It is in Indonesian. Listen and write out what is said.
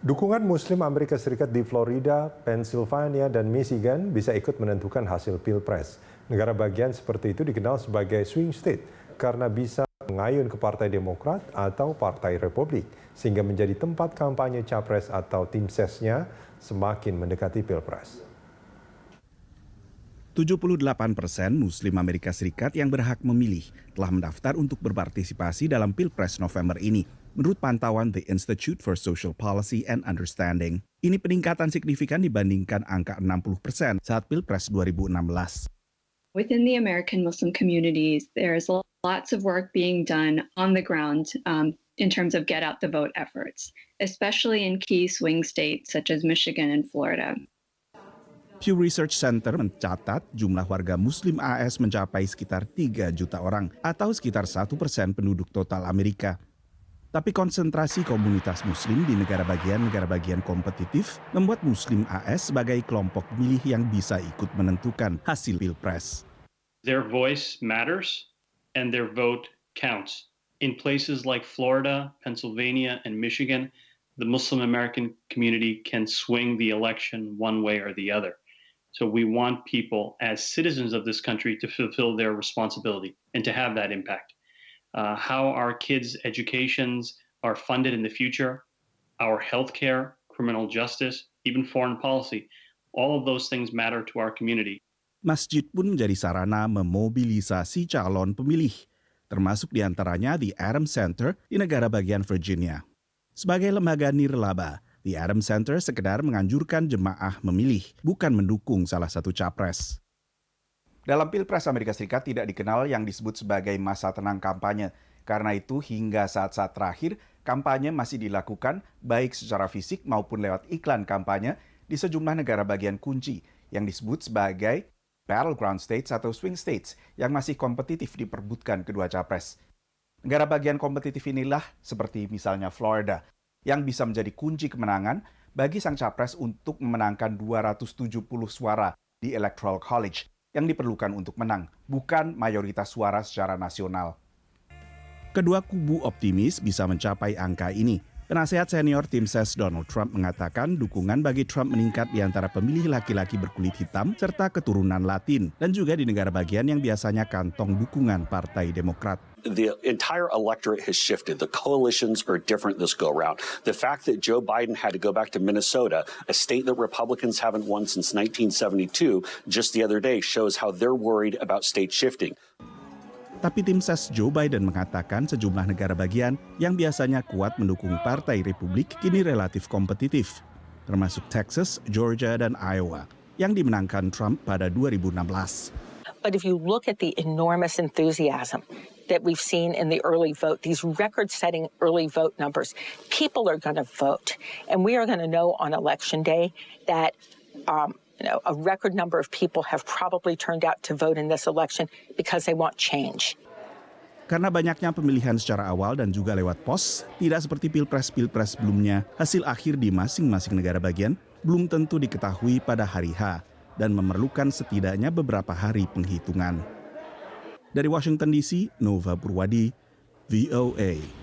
Dukungan Muslim Amerika Serikat di Florida, Pennsylvania, dan Michigan bisa ikut menentukan hasil Pilpres. Negara bagian seperti itu dikenal sebagai swing state karena bisa mengayun ke Partai Demokrat atau Partai Republik, sehingga menjadi tempat kampanye capres atau tim sesnya semakin mendekati Pilpres. 78% Muslim Amerika Serikat yang berhak memilih telah mendaftar untuk berpartisipasi dalam Pilpres November ini, menurut pantauan The Institute for Social Policy and Understanding. Ini peningkatan signifikan dibandingkan angka 60% saat Pilpres 2016. Within the American Muslim communities, there's lots of work being done on the ground in terms of get out the vote efforts, especially in key swing states such as Michigan and Florida. Pew Research Center mencatat jumlah warga Muslim AS mencapai sekitar 3 juta orang atau sekitar 1% penduduk total Amerika. Tapi konsentrasi komunitas Muslim di negara bagian kompetitif membuat Muslim AS sebagai kelompok pemilih yang bisa ikut menentukan hasil Pilpres. Their voice matters and their vote counts. In places like Florida, Pennsylvania, and Michigan, the Muslim American community can swing the election one way or the other. So we want people as citizens of this country to fulfill their responsibility and to have that impact. How our kids' educations are funded in the future, our healthcare, criminal justice, even foreign policy, all of those things matter to our community. Masjid pun menjadi sarana memobilisasi calon pemilih, termasuk diantaranya di Adams Center di negara bagian Virginia. Sebagai lembaga nirlaba, The Adams Center sekedar menganjurkan jemaah memilih, bukan mendukung salah satu capres. Dalam Pilpres Amerika Serikat tidak dikenal yang disebut sebagai masa tenang kampanye. Karena itu hingga saat-saat terakhir, kampanye masih dilakukan baik secara fisik maupun lewat iklan kampanye di sejumlah negara bagian kunci yang disebut sebagai battleground states atau swing states yang masih kompetitif diperbutkan kedua capres. Negara bagian kompetitif inilah seperti misalnya Florida, yang bisa menjadi kunci kemenangan bagi sang capres untuk memenangkan 270 suara di Electoral College yang diperlukan untuk menang, bukan mayoritas suara secara nasional. Kedua kubu optimis bisa mencapai angka ini. Penasehat senior tim ses Donald Trump mengatakan dukungan bagi Trump meningkat di antara pemilih laki-laki berkulit hitam serta keturunan Latin, dan juga di negara bagian yang biasanya kantong dukungan Partai Demokrat. The entire electorate has shifted. The coalitions are different this go-round. The fact that Joe Biden had to go back to Minnesota, a state that Republicans haven't won since 1972, just the other day shows how they're worried about state shifting. Tapi tim ses Joe Biden mengatakan sejumlah negara bagian yang biasanya kuat mendukung Partai Republik kini relatif kompetitif, termasuk Texas, Georgia, dan Iowa, yang dimenangkan Trump pada 2016. But if you look at the enormous enthusiasm that we've seen in the early vote, these record-setting early vote numbers, people are going to vote. And we are going to know on Election Day that a record number of people have probably turned out to vote in this election because they want change. Karena banyaknya pemilihan secara awal dan juga lewat pos, tidak seperti pilpres-pilpres sebelumnya, hasil akhir di masing-masing negara bagian belum tentu diketahui pada hari H dan memerlukan setidaknya beberapa hari penghitungan. Dari Washington DC, Nova Purwadi, VOA.